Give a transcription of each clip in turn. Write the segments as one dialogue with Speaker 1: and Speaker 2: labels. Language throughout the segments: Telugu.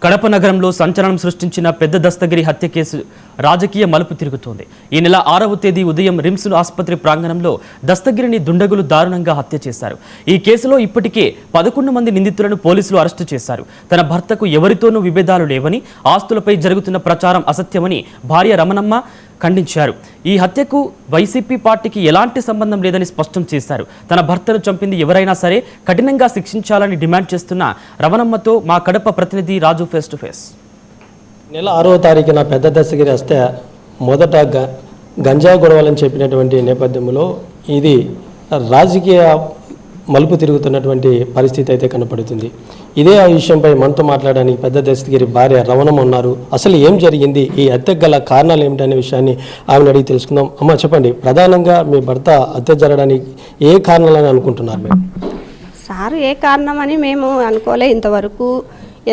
Speaker 1: కడప నగరంలో సంచలనం సృష్టించిన పెద్ద దస్తగిరి హత్య కేసు రాజకీయ మలుపు తిరుగుతోంది. ఈ నెల 6వ తేదీ ఉదయం రిమ్స్ ఆసుపత్రి ప్రాంగణంలో దస్తగిరిని దుండగులు దారుణంగా హత్య చేశారు. ఈ కేసులో ఇప్పటికే 11 మంది నిందితులను పోలీసులు అరెస్టు చేశారు. తన భర్తకు ఎవరితోనూ విభేదాలు లేవని, ఆస్తులపై జరుగుతున్న ప్రచారం అసత్యమని భార్య రమణమ్మ ఖండించారు. ఈ హత్యకు వైసీపీ పార్టీకి ఎలాంటి సంబంధం లేదని స్పష్టం చేశారు. తన భర్తను చంపింది ఎవరైనా సరే కఠినంగా శిక్షించాలని డిమాండ్ చేస్తున్న రమణమ్మతో మా కడప ప్రతినిధి రాజు ఫేస్ టు ఫేస్.
Speaker 2: నెల 6వ తారీఖున పెద్ద దస్తగిరి వస్తే మొదట గంజా గొడవలని చెప్పినటువంటి నేపథ్యంలో ఇది రాజకీయ మలుపు తిరుగుతున్నటువంటి పరిస్థితి అయితే కనపడుతుంది. ఇదే ఆ విషయంపై మనతో మాట్లాడడానికి పెద్ద దస్తగిరి భార్య రమణమ్మ ఉన్నారు. అసలు ఏం జరిగింది, ఈ హత్యకు గల కారణాలు ఏమిటనే విషయాన్ని ఆమెను అడిగి తెలుసుకుందాం. అమ్మ చెప్పండి, ప్రధానంగా మీ భర్త హత్య జరగడానికి ఏ కారణాలని అనుకుంటున్నారు మేము?
Speaker 3: సార్ ఏ కారణం అని మేము అనుకోలే ఇంతవరకు.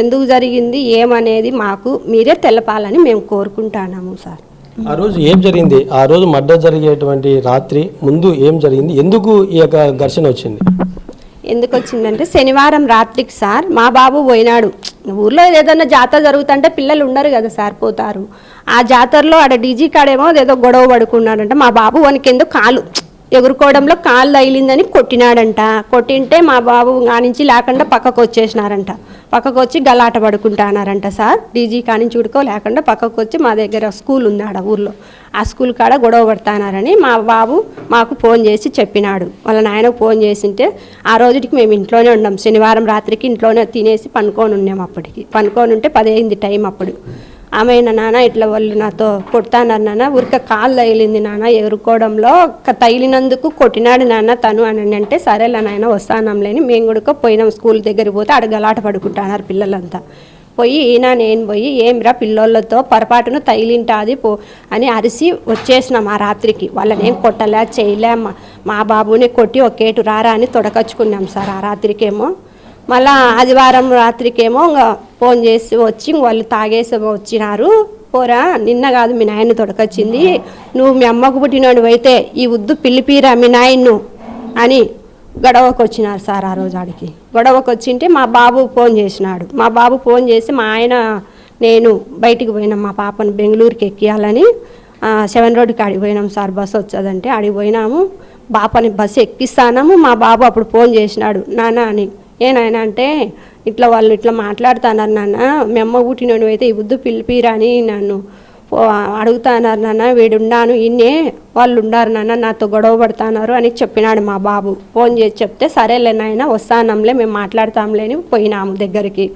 Speaker 3: ఎందుకు జరిగింది ఏమనేది మాకు మీరే తెలపాలని మేము కోరుకుంటున్నాము సార్.
Speaker 2: ఆ రోజు ఏం జరిగింది, ఆ రోజు మర్డర్ జరిగేటువంటి రాత్రి ముందు ఏం జరిగింది, ఎందుకు ఈ యొక్క ఘర్షణ వచ్చింది?
Speaker 3: ఎందుకు వచ్చిందంటే శనివారం రాత్రికి సార్ మా బాబు పోయినాడు. ఊర్లో ఏదైనా జాతర జరుగుతుంటే పిల్లలు ఉండరు కదా సార్, పోతారు. ఆ జాతరలో ఆడ డీజీ కాడేమో ఏదో గొడవ పడుకున్నాడంట. మా బాబు వానికి ఎందుకు కాలు ఎగురుకోవడంలో కాలు తగిలిందని కొట్టినాడంట. కొట్టింటే మా బాబు నుంచి లేకుండా పక్కకు వచ్చేసినారంట. పక్కకు వచ్చి గలాట పడుకుంటున్నారంట సార్. డీజీ కానించి చూడుకో లేకుండా పక్కకు వచ్చి మా దగ్గర స్కూల్ ఉంది ఆడ ఊర్లో, ఆ స్కూల్ కాడ గొడవ పడుతున్నారని మా బాబు మాకు ఫోన్ చేసి చెప్పినాడు. వాళ్ళ నాయనకు ఫోన్ చేసింటే ఆ రోజుకి మేము ఇంట్లోనే ఉన్నాం. శనివారం రాత్రికి ఇంట్లోనే తినేసి పనుకొని ఉన్నాం. అప్పటికి పనుకొని ఉంటే 10 అయింది టైం. అప్పుడు ఆమె నాన్న ఇట్లా వాళ్ళు నాతో కొడతాన్నారు నాన్న, ఊరికే కాలు తగిలింది నాన్న, ఎగురుకోవడంలో తగిలినందుకు కొట్టినాడు నాన్న తను అని అంటే, సరేలే నాయన వస్తానంలేని మేము కూడా పోయినాం. స్కూల్ దగ్గరికి పోతే అక్కడ గలాట పడుకుంటున్నారు పిల్లలంతా. పోయి నేను పోయి ఏమిరా పిల్లోళ్ళతో పొరపాటును తగిలింటాది పో అని అరిసి వచ్చేసినాం. ఆ రాత్రికి వాళ్ళని ఏం కొట్టలే చేయలే, మా బాబుని కొట్టి ఒకేటు రారా అని తొడకచ్చుకున్నాం సార్. ఆ రాత్రికేమో మళ్ళా ఆదివారం రాత్రికేమో ఫోన్ చేసి వచ్చి వాళ్ళు తాగేసి వచ్చినారు. పోరా నిన్న కాదు మీ నాయన తొడకొచ్చింది, నువ్వు మీ అమ్మకు పుట్టినోడు అయితే ఈ ఉద్దు పిల్లిపీరా మీ నాయన్ను అని గొడవకు వచ్చినారు సార్. ఆ రోజు ఆడికి గొడవకు వచ్చింటే మా బాబు ఫోన్ చేసినాడు. మా బాబు ఫోన్ చేసి మా ఆయన నేను బయటికి పోయినాం, మా పాపను బెంగళూరుకి ఎక్కియాలని 7 రోడ్డుకి ఆడికి పోయినాం సార్. బస్సు వచ్చేదంటే ఆడికి పోయినాము. బాపని బస్సు ఎక్కిస్తాము. మా బాబు అప్పుడు ఫోన్ చేసినాడు, నాన్న అని. ఏనాయన అంటే ఇట్లా వాళ్ళు ఇట్లా మాట్లాడుతున్నారు నాన్న, మీ అమ్మ పుట్టినోడు అయితే ఈ బుద్ధు పిలిపిరా అని నన్ను అడుగుతున్నారు నాన్న, వీడున్నాను ఇన్నే వాళ్ళు ఉండారు నాన్న, నాతో గొడవ పడుతున్నారు అని చెప్పినాడు మా బాబు. ఫోన్ చేసి చెప్తే సరేలే నాయన వస్తానంలే మేము మాట్లాడతాంలే అని పోయినాము దగ్గరికి.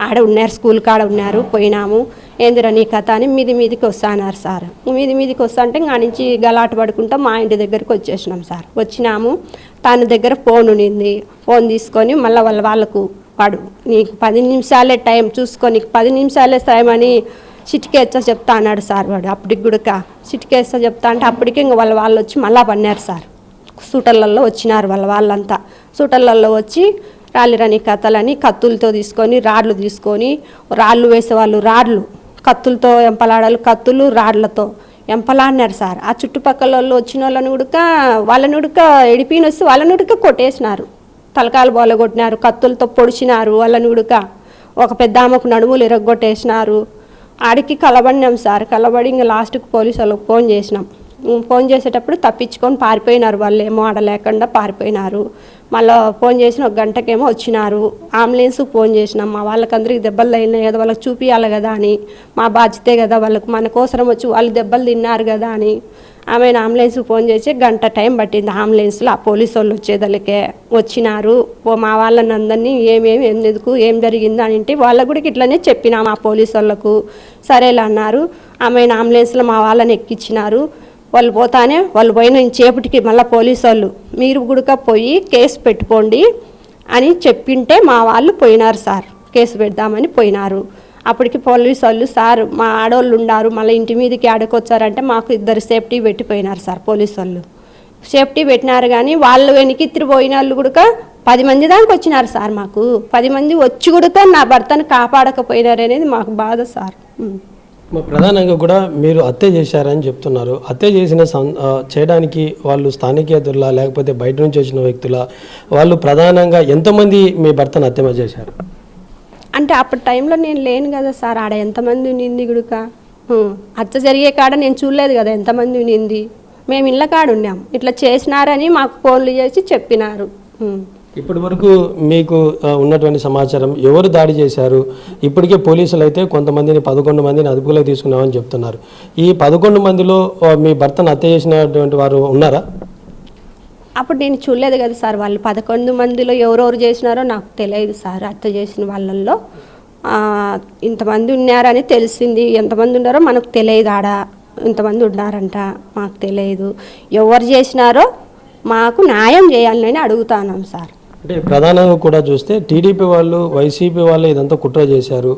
Speaker 3: ఆడ ఉన్నారు స్కూల్ కాడ ఉన్నారు. పోయినాము. ఏందిరా నీ కథ అని మీదికి వస్తాన్నారు సార్. మీదికి వస్తా అంటే ఇంకా నుంచి గలాట పడుకుంటా మా ఇంటి దగ్గరికి వచ్చేసినాం సార్. వచ్చినాము. తన దగ్గర ఫోన్ ఉండింది. ఫోన్ తీసుకొని మళ్ళీ వాళ్ళకు వాడు నీకు 10 నిమిషాలే టైం చూసుకొని 10 నిమిషాలే టైం అని చిటికేస్తా చెప్తా అన్నాడు సార్. వాడు అప్పటికి కూడా చిటికేస్తా చెప్తా అంటే అప్పటికి ఇంకా వాళ్ళు వచ్చి మళ్ళా పన్నారు సార్. సూటర్లలో వచ్చినారు వాళ్ళంతా. సూటర్లలో వచ్చి రాలిరని కథలని కత్తులతో తీసుకొని రాడ్లు తీసుకొని రాళ్ళు వేసేవాళ్ళు రాడ్లు, కత్తులతో ఎంపలాడాలు, కత్తులు రాడ్లతో ఎంపలాడినారు సార్. ఆ చుట్టుపక్కల వాళ్ళు వచ్చిన వాళ్ళని ఉడక ఎడిపిన వస్తే వాళ్ళని ఉడక కొట్టేసినారు. తలకాలు బోల కొట్టినారు, కత్తులతో పొడిచినారు వాళ్ళని ఉడక. ఒక పెద్ద ఆమెకు నడుములు ఎరగొట్టేసినారు. ఆడికి కలబడినాం సార్. కలబడి ఇంకా లాస్ట్కి పోలీసు వాళ్ళకి ఫోన్ చేసినాం. ఫోన్ చేసేటప్పుడు తప్పించుకొని పారిపోయినారు. వాళ్ళు ఏమో ఆడలేకుండా పారిపోయినారు. మళ్ళీ ఫోన్ చేసిన 1 గంటకేమో వచ్చినారు. అంబులెన్స్కి ఫోన్ చేసినాం. మా వాళ్ళకందరికి దెబ్బలు తగిలినాయి కదా, వాళ్ళకి చూపించాలి కదా అని, మా బాధ్యతే కదా వాళ్ళకు, మన కోసరం వచ్చి వాళ్ళు దెబ్బలు తిన్నారు కదా అని ఆమె అంబులెన్స్కి ఫోన్ చేసి 1 గంట టైం పట్టింది. అంబులెన్స్లో ఆ పోలీసు వాళ్ళు వచ్చేదలకే వచ్చినారు. మా వాళ్ళని అందరినీ ఎందుకు ఏం జరిగిందో అని వాళ్ళకు కూడా ఇట్లనే చెప్పినాము ఆ పోలీసు వాళ్ళకు. సరేలే అన్నారు. ఆమె అంబులెన్స్లో మా వాళ్ళని ఎక్కించినారు. వాళ్ళు పోతానే వాళ్ళు పోయిన చేపటికి మళ్ళీ పోలీసు వాళ్ళు మీరు కూడా పోయి కేసు పెట్టుకోండి అని చెప్పింటే మా వాళ్ళు పోయినారు సార్. కేసు పెడదామని పోయినారు. అప్పటికి పోలీసు వాళ్ళు సార్ మా ఆడవాళ్ళు ఉన్నారు, మళ్ళీ ఇంటి మీదకి ఆడుకొచ్చారంటే మాకు 2 సేఫ్టీ పెట్టిపోయినారు సార్. పోలీసు వాళ్ళు సేఫ్టీ పెట్టినారు కానీ వాళ్ళు వెనక్కి పోయిన వాళ్ళు కూడా 10 మంది దానికి వచ్చినారు సార్. మాకు 10 మంది వచ్చి కూడా నా భర్తను కాపాడకపోయినారు అనేది మాకు బాధ సార్.
Speaker 2: ప్రధానంగా కూడా మీరు హత్య చేశారని చెప్తున్నారు. హత్య చేయడానికి వాళ్ళు స్థానికేతరులా లేకపోతే బయట నుంచి వచ్చిన వ్యక్తుల, వాళ్ళు ప్రధానంగా ఎంతమంది మీ భర్తను హత్య చేశారు?
Speaker 3: అంటే అప్పటి టైంలో నేను లేను కదా సార్, ఆడ ఎంతమంది ఉన్నింది గుడుక హత్య జరిగే కాడ నేను చూడలేదు కదా ఎంతమంది ఉన్నింది. మేము ఇళ్ళ కాడ ఉన్నాం, ఇట్లా చేసినారని మాకు ఫోన్లు చేసి చెప్పినారు.
Speaker 2: ఇప్పటి వరకు మీకు ఉన్నటువంటి సమాచారం ఎవరు దాడి చేశారు? ఇప్పటికే పోలీసులు అయితే కొంతమందిని 11 మందిని అదుపులోకి తీసుకున్నామని చెప్తున్నారు. ఈ 11 మందిలో మీ భర్తను హత్య చేసినటువంటి వారు ఉన్నారా?
Speaker 3: అప్పుడు నేను చూడలేదు కదా సార్, వాళ్ళు 11 మందిలో ఎవరెవరు చేసినారో నాకు తెలియదు సార్. హత్య చేసిన వాళ్ళల్లో ఇంతమంది ఉన్నారని తెలిసింది, ఎంతమంది ఉన్నారో మనకు తెలియదు. ఆడ ఇంతమంది ఉన్నారంట మాకు తెలియదు. ఎవరు చేసినారో మాకు న్యాయం చేయాలని అడుగుతున్నాం సార్.
Speaker 2: అంటే ప్రధానంగా కూడా చూస్తే టీడీపీ వాళ్ళు, వైసీపీ వాళ్ళు ఇదంతా కుట్ర చేశారు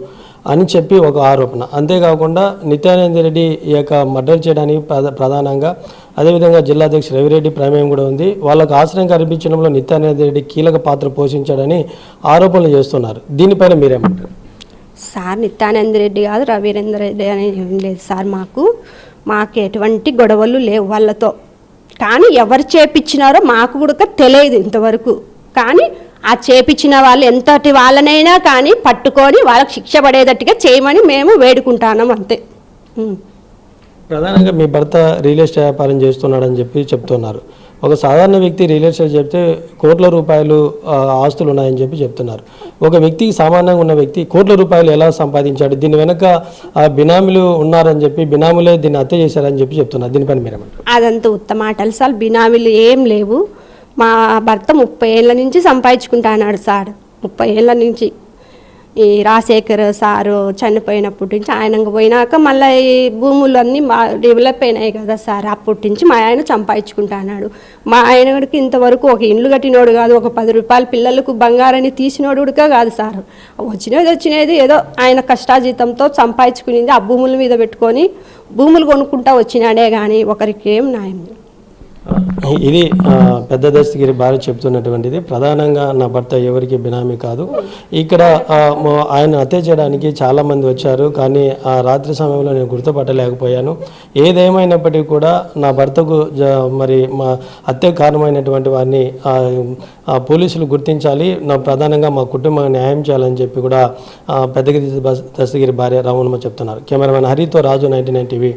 Speaker 2: అని చెప్పి ఒక ఆరోపణ. అంతేకాకుండా నిత్యానంద రెడ్డి ఈ యొక్క మర్డర్ చేయడానికి ప్రధానంగా అదేవిధంగా జిల్లా అధ్యక్షుడు రవిరెడ్డి ప్రమేయం కూడా ఉంది. వాళ్ళకు ఆశ్రయం కల్పించడంలో నిత్యానంద రెడ్డి కీలక పాత్ర పోషించాడని ఆరోపణలు చేస్తున్నారు. దీనిపైన మీరేమంటారు?
Speaker 3: సార్ నిత్యానంద రెడ్డి కాదు, రవీంద్ర రెడ్డి అనేది ఏం లేదు సార్. మాకు ఎటువంటి గొడవలు లేవు వాళ్ళతో. కానీ ఎవరు చేపించినారో మాకు కూడా తెలియదు ఇంతవరకు. కానీ ఆ చేపించిన వాళ్ళు ఎంతటి వాళ్ళనైనా కానీ పట్టుకొని వాళ్ళకి శిక్ష పడేటట్టుగా చేయమని మేము వేడుకుంటున్నాం అంతే.
Speaker 2: ప్రధానంగా మీ భర్త రియల్ ఎస్టేట్ వ్యాపారం చేస్తున్నాడని చెప్పి చెప్తున్నారు. ఒక సాధారణ వ్యక్తి రియల్ ఎస్టేట్ చెప్తే కోట్ల రూపాయలు ఆస్తులు ఉన్నాయని చెప్పి చెప్తున్నారు. ఒక వ్యక్తికి సామాన్యంగా ఉన్న వ్యక్తి కోట్ల రూపాయలు ఎలా సంపాదించాడు? దీని వెనక బినామీలు ఉన్నారని చెప్పి బినామీలే దీన్ని హత్య చేశారని చెప్పి చెప్తున్నారు. దీనిపైన మీరేమంటారు?
Speaker 3: అదంతా ఉత్తమాటలు సార్. బినామీలు ఏం లేవు. మా భర్త 30 ఏళ్ళ నుంచి సంపాదించుకుంటున్నాడు సార్. 30 ఏళ్ళ నుంచి ఈ రాజశేఖర్ సారు చనిపోయినప్పటి నుంచి ఆయన పోయినాక మళ్ళీ ఈ భూములన్నీ డెవలప్ అయినాయి కదా సార్. అప్పటి నుంచి మా ఆయన సంపాదించుకుంటున్నాడు. మా ఆయనకి ఇంతవరకు ఒక ఇల్లు కట్టినోడు కాదు, ఒక 10 రూపాయల పిల్లలకు బంగారాన్ని తీసినోడు కూడా కాదు సార్. వచ్చినది ఏదో ఆయన కష్టాజీతంతో సంపాదించుకునేది ఆ భూముల మీద పెట్టుకొని భూములు కొనుక్కుంటా వచ్చినాడే కానీ ఒకరికి ఏం న్యాయం లేదు.
Speaker 2: ఇది పెద్ద దస్తగిరి భార్య చెప్తున్నటువంటిది. ప్రధానంగా నా భర్త ఎవరికి బినామీ కాదు. ఇక్కడ ఆయన హత్య చేయడానికి చాలామంది వచ్చారు, కానీ ఆ రాత్రి సమయంలో నేను గుర్తుపట్టలేకపోయాను. ఏదేమైనప్పటికీ కూడా నా భర్తకు మరి మా హత్య కారణమైనటువంటి వారిని పోలీసులు గుర్తించాలి, ప్రధానంగా మా కుటుంబానికి న్యాయం చేయాలని చెప్పి కూడా పెద్దగిరి దస్తగిరి భార్య రామమ్మ చెప్తున్నారు. కెమెరామెన్ హరితో రాజు, 99 టీవీ.